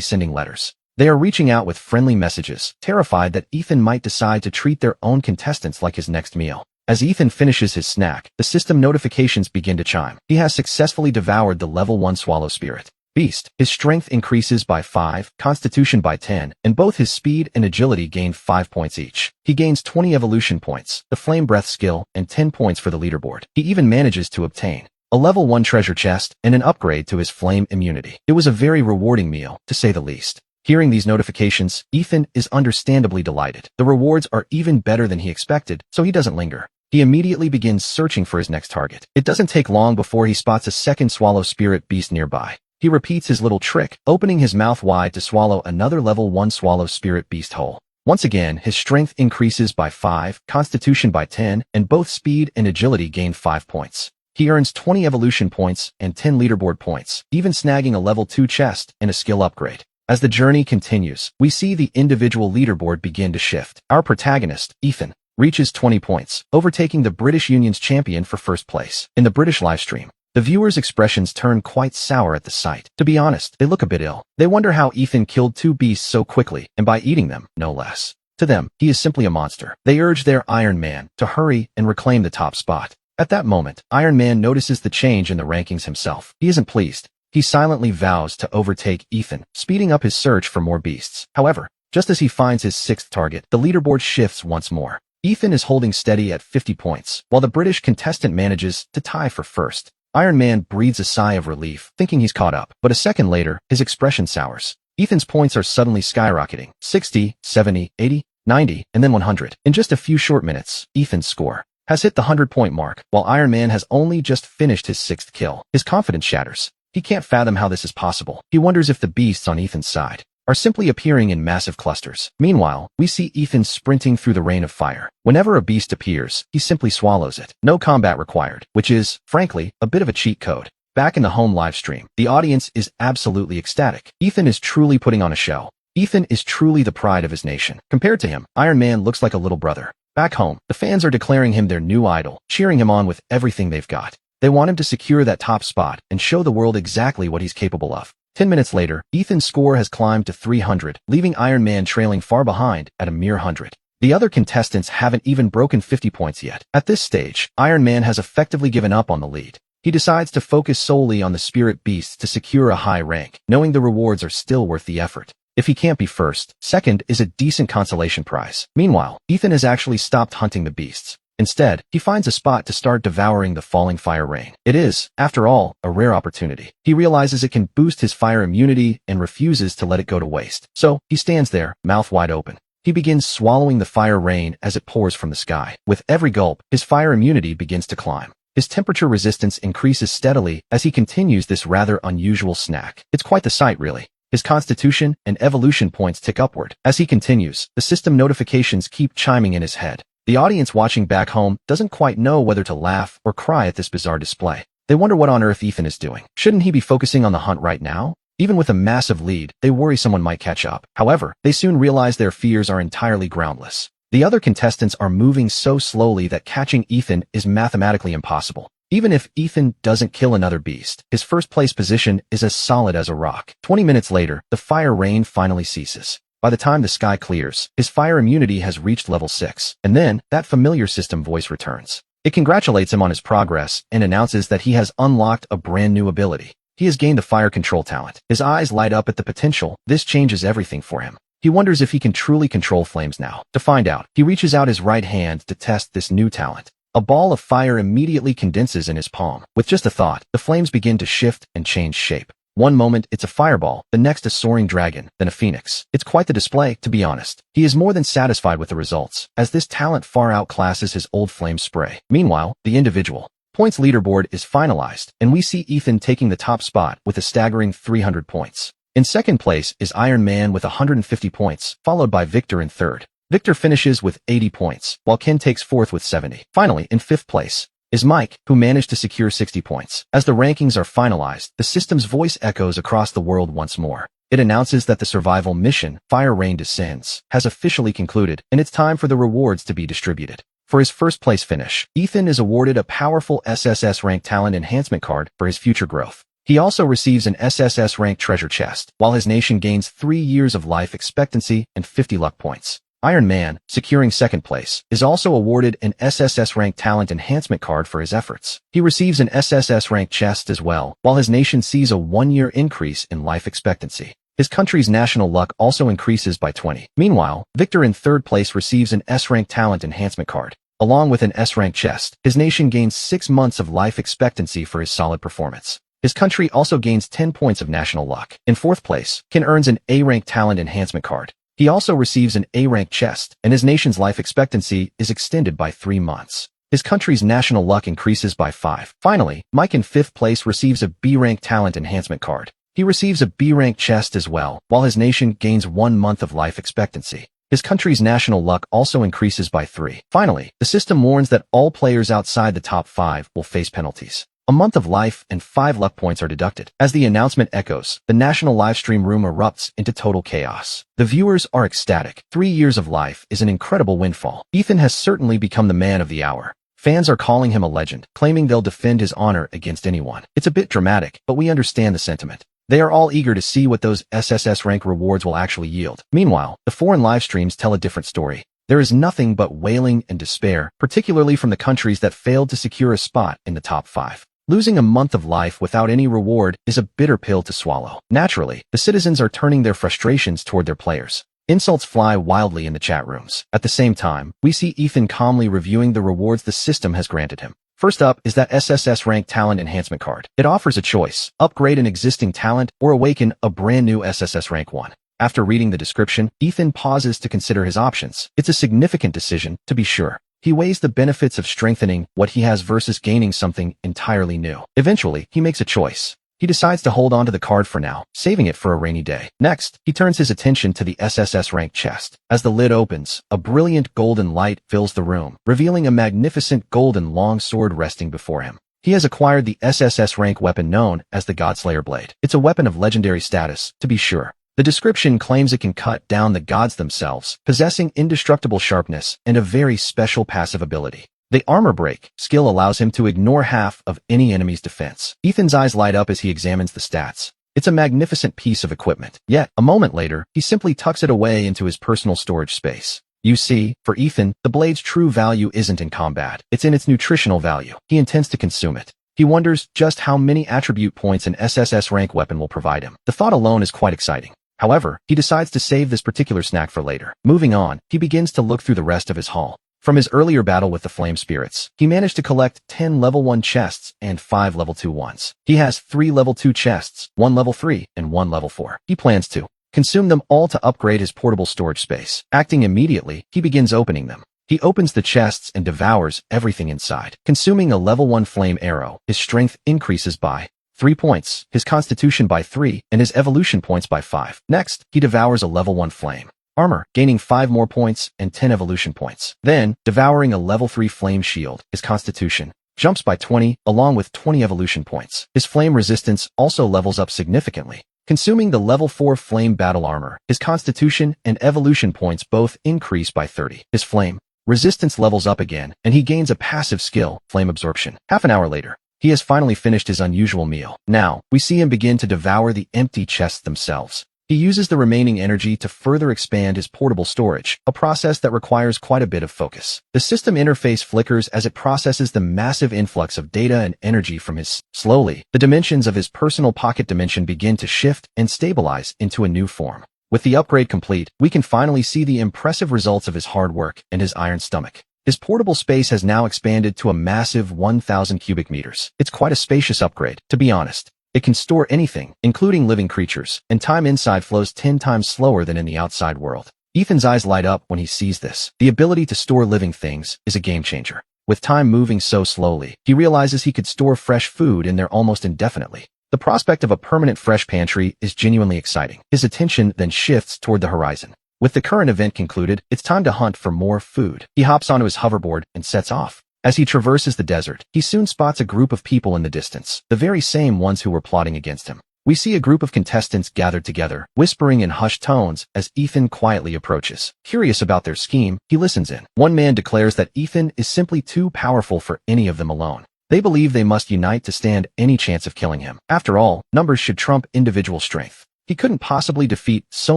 sending letters. They are reaching out with friendly messages, terrified that Ethan might decide to treat their own contestants like his next meal. As Ethan finishes his snack, the system notifications begin to chime. He has successfully devoured the level 1 swallow spirit beast. His strength increases by 5, constitution by 10, and both his speed and agility gain 5 points each. He gains 20 evolution points, the flame breath skill, and 10 points for the leaderboard. He even manages to obtain a level 1 treasure chest and an upgrade to his flame immunity. It was a very rewarding meal, to say the least. Hearing these notifications, Ethan is understandably delighted. The rewards are even better than he expected, so he doesn't linger. He immediately begins searching for his next target. It doesn't take long before he spots a second swallow spirit beast nearby. He repeats his little trick, opening his mouth wide to swallow another level 1 swallow spirit beast whole. Once again, his strength increases by 5, constitution by 10, and both speed and agility gain 5 points. He earns 20 evolution points and 10 leaderboard points, even snagging a level 2 chest and a skill upgrade. As the journey continues, we see the individual leaderboard begin to shift. Our protagonist, Ethan, reaches 20 points, overtaking the British Union's champion for first place. In the British livestream, the viewers' expressions turn quite sour at the sight. To be honest, they look a bit ill. They wonder how Ethan killed 2 beasts so quickly, and by eating them, no less. To them, he is simply a monster. They urge their Iron Man to hurry and reclaim the top spot. At that moment, Iron Man notices the change in the rankings himself. He isn't pleased. He silently vows to overtake Ethan, speeding up his search for more beasts. However, just as he finds his 6th target, the leaderboard shifts once more. Ethan is holding steady at 50 points, while the British contestant manages to tie for first. Iron Man breathes a sigh of relief, thinking he's caught up, but a second later, his expression sours. Ethan's points are suddenly skyrocketing, 60, 70, 80, 90, and then 100. In just a few short minutes, Ethan's score has hit the 100-point mark, while Iron Man has only just finished his 6th kill. His confidence shatters. He can't fathom how this is possible. He wonders if the beasts on Ethan's side are simply appearing in massive clusters. Meanwhile, we see Ethan sprinting through the rain of fire. Whenever a beast appears, he simply swallows it. No combat required, which is, frankly, a bit of a cheat code. Back in the home live stream, the audience is absolutely ecstatic. Ethan is truly putting on a show. Ethan is truly the pride of his nation. Compared to him, Iron Man looks like a little brother. Back home, the fans are declaring him their new idol, cheering him on with everything they've got. They want him to secure that top spot and show the world exactly what he's capable of. 10 minutes later, Ethan's score has climbed to 300, leaving Iron Man trailing far behind at a mere 100. The other contestants haven't even broken 50 points yet. At this stage, Iron Man has effectively given up on the lead. He decides to focus solely on the spirit beasts to secure a high rank, knowing the rewards are still worth the effort. If he can't be first, second is a decent consolation prize. Meanwhile, Ethan has actually stopped hunting the beasts. Instead, he finds a spot to start devouring the falling fire rain. It is, after all, a rare opportunity. He realizes it can boost his fire immunity and refuses to let it go to waste. So, he stands there, mouth wide open. He begins swallowing the fire rain as it pours from the sky. With every gulp, his fire immunity begins to climb. His temperature resistance increases steadily as he continues this rather unusual snack. It's quite the sight, really. His constitution and evolution points tick upward. As he continues, the system notifications keep chiming in his head. The audience watching back home doesn't quite know whether to laugh or cry at this bizarre display. They wonder what on earth Ethan is doing. Shouldn't he be focusing on the hunt right now? Even with a massive lead, they worry someone might catch up. However, they soon realize their fears are entirely groundless. The other contestants are moving so slowly that catching Ethan is mathematically impossible. Even if Ethan doesn't kill another beast, his first place position is as solid as a rock. 20 minutes later, the fire rain finally ceases. By the time the sky clears, his fire immunity has reached level 6, and then that familiar system voice returns. It congratulates him on his progress and announces that he has unlocked a brand new ability. He has gained the fire control talent. His eyes light up at the potential. This changes everything for him. He wonders if he can truly control flames now. To find out, he reaches out his right hand to test this new talent. A ball of fire immediately condenses in his palm. With just a thought, the flames begin to shift and change shape. One moment, it's a fireball, the next a soaring dragon, then a phoenix. It's quite the display, to be honest. He is more than satisfied with the results, as this talent far outclasses his old flame spray. Meanwhile, the individual points leaderboard is finalized, and we see Ethan taking the top spot with a staggering 300 points. In second place is Iron Man with 150 points, followed by Victor in third. Victor finishes with 80 points, while Ken takes fourth with 70. Finally, in fifth place is Mike, who managed to secure 60 points. As the rankings are finalized, the system's voice echoes across the world once more. It announces that the survival mission, Fire Rain Descends, has officially concluded, and it's time for the rewards to be distributed. For his first place finish, Ethan is awarded a powerful SSS rank talent enhancement card for his future growth. He also receives an SSS rank treasure chest, while his nation gains 3 years of life expectancy and 50 luck points. Iron Man, securing second place, is also awarded an SSS rank talent enhancement card for his efforts. He receives an SSS rank chest as well, while his nation sees a 1-year increase in life expectancy. His country's national luck also increases by 20. Meanwhile, Victor in third place receives an S-rank talent enhancement card. Along with an S-rank chest, his nation gains 6 months of life expectancy for his solid performance. His country also gains 10 points of national luck. In fourth place, Ken earns an A-rank talent enhancement card. He also receives an A-rank chest, and his nation's life expectancy is extended by 3 months. His country's national luck increases by 5. Finally, Mike in fifth place receives a B-rank talent enhancement card. He receives a B-rank chest as well, while his nation gains 1 month of life expectancy. His country's national luck also increases by 3. Finally, the system warns that all players outside the top 5 will face penalties. A month of life and 5 luck points are deducted. As the announcement echoes, the national livestream room erupts into total chaos. The viewers are ecstatic. 3 years of life is an incredible windfall. Ethan has certainly become the man of the hour. Fans are calling him a legend, claiming they'll defend his honor against anyone. It's a bit dramatic, but we understand the sentiment. They are all eager to see what those SSS rank rewards will actually yield. Meanwhile, the foreign livestreams tell a different story. There is nothing but wailing and despair, particularly from the countries that failed to secure a spot in the top 5. Losing a month of life without any reward is a bitter pill to swallow. Naturally, the citizens are turning their frustrations toward their players. Insults fly wildly in the chat rooms. At the same time, we see Ethan calmly reviewing the rewards the system has granted him. First up is that SSS rank talent enhancement card. It offers a choice: upgrade an existing talent or awaken a brand new SSS rank 1. After reading the description, Ethan pauses to consider his options. It's a significant decision, to be sure. He weighs the benefits of strengthening what he has versus gaining something entirely new. Eventually, he makes a choice. He decides to hold on to the card for now, saving it for a rainy day. Next, he turns his attention to the SSS rank chest. As the lid opens, a brilliant golden light fills the room, revealing a magnificent golden long sword resting before him. He has acquired the SSS rank weapon known as the Godslayer Blade. It's a weapon of legendary status, to be sure. The description claims it can cut down the gods themselves, possessing indestructible sharpness and a very special passive ability. The Armor Break skill allows him to ignore half of any enemy's defense. Ethan's eyes light up as he examines the stats. It's a magnificent piece of equipment. Yet, a moment later, he simply tucks it away into his personal storage space. You see, for Ethan, the blade's true value isn't in combat. It's in its nutritional value. He intends to consume it. He wonders just how many attribute points an SSS rank weapon will provide him. The thought alone is quite exciting. However, he decides to save this particular snack for later. Moving on, he begins to look through the rest of his haul. From his earlier battle with the Flame Spirits, he managed to collect 10 level 1 chests and 5 level 2 ones. He has 3 level 2 chests, 1 level 3, and 1 level 4. He plans to consume them all to upgrade his portable storage space. Acting immediately, he begins opening them. He opens the chests and devours everything inside. Consuming a level 1 flame arrow, his strength increases by 3 points, his constitution by 3, and his evolution points by 5. Next, he devours a level 1 flame armor, gaining 5 more points and 10 evolution points. Then, devouring a level 3 flame shield, his constitution jumps by 20, along with 20 evolution points. His flame resistance also levels up significantly. Consuming the level 4 flame battle armor, his constitution and evolution points both increase by 30. His flame resistance levels up again, and he gains a passive skill, flame absorption. Half an hour later, he has finally finished his unusual meal. Now, we see him begin to devour the empty chests themselves. He uses the remaining energy to further expand his portable storage, a process that requires quite a bit of focus. The system interface flickers as it processes the massive influx of data and energy from his. Slowly, the dimensions of his personal pocket dimension begin to shift and stabilize into a new form. With the upgrade complete, we can finally see the impressive results of his hard work and his iron stomach. His portable space has now expanded to a massive 1,000 cubic meters. It's quite a spacious upgrade, to be honest. It can store anything, including living creatures, and time inside flows 10 times slower than in the outside world. Ethan's eyes light up when he sees this. The ability to store living things is a game changer. With time moving so slowly, he realizes he could store fresh food in there almost indefinitely. The prospect of a permanent fresh pantry is genuinely exciting. His attention then shifts toward the horizon. With the current event concluded, it's time to hunt for more food. He hops onto his hoverboard and sets off. As he traverses the desert, he soon spots a group of people in the distance, the very same ones who were plotting against him. We see a group of contestants gathered together, whispering in hushed tones as Ethan quietly approaches. Curious about their scheme, he listens in. One man declares that Ethan is simply too powerful for any of them alone. They believe they must unite to stand any chance of killing him. After all, numbers should trump individual strength. He couldn't possibly defeat so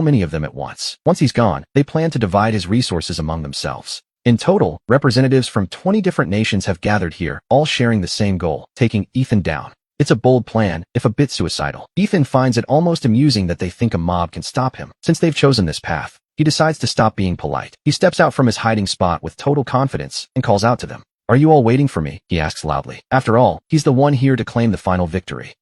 many of them at once. Once he's gone, they plan to divide his resources among themselves. In total, representatives from 20 different nations have gathered here, all sharing the same goal, taking Ethan down. It's a bold plan, if a bit suicidal. Ethan finds it almost amusing that they think a mob can stop him. Since they've chosen this path, he decides to stop being polite. He steps out from his hiding spot with total confidence and calls out to them. "Are you all waiting for me?" he asks loudly. After all, he's the one here to claim the final victory.